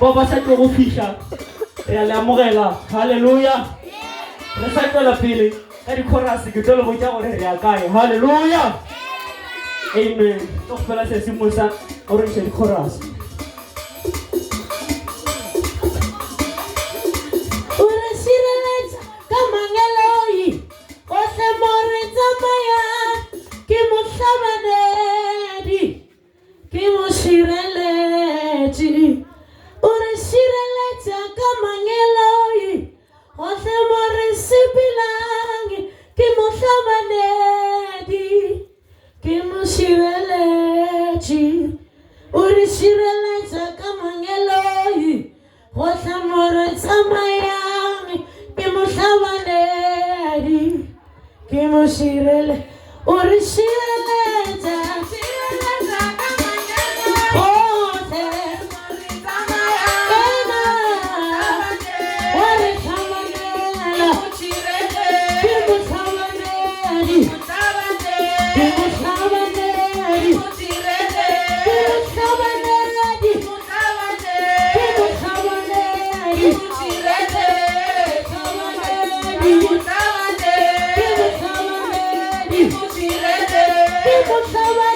Baba sa tlo go fiša re le amogela haleluya re sa tswela pele ka di-chorus ke tlo le botša gore re ya kae haleluya amen tlo go fela se se mosa o re tša di-chorus o re sireletsa ka mangeloi gohle mo re tsamayang ke mohlabanedi ke mošireletši o re šireletša ka mangeloi gohle mo re sepelang ke mohlabanedi ke mošireletši o re šireletša ka mangeloi gohle mo re tsamayang ke mohlabanedi ke moširele o re šireletša ke motlhabane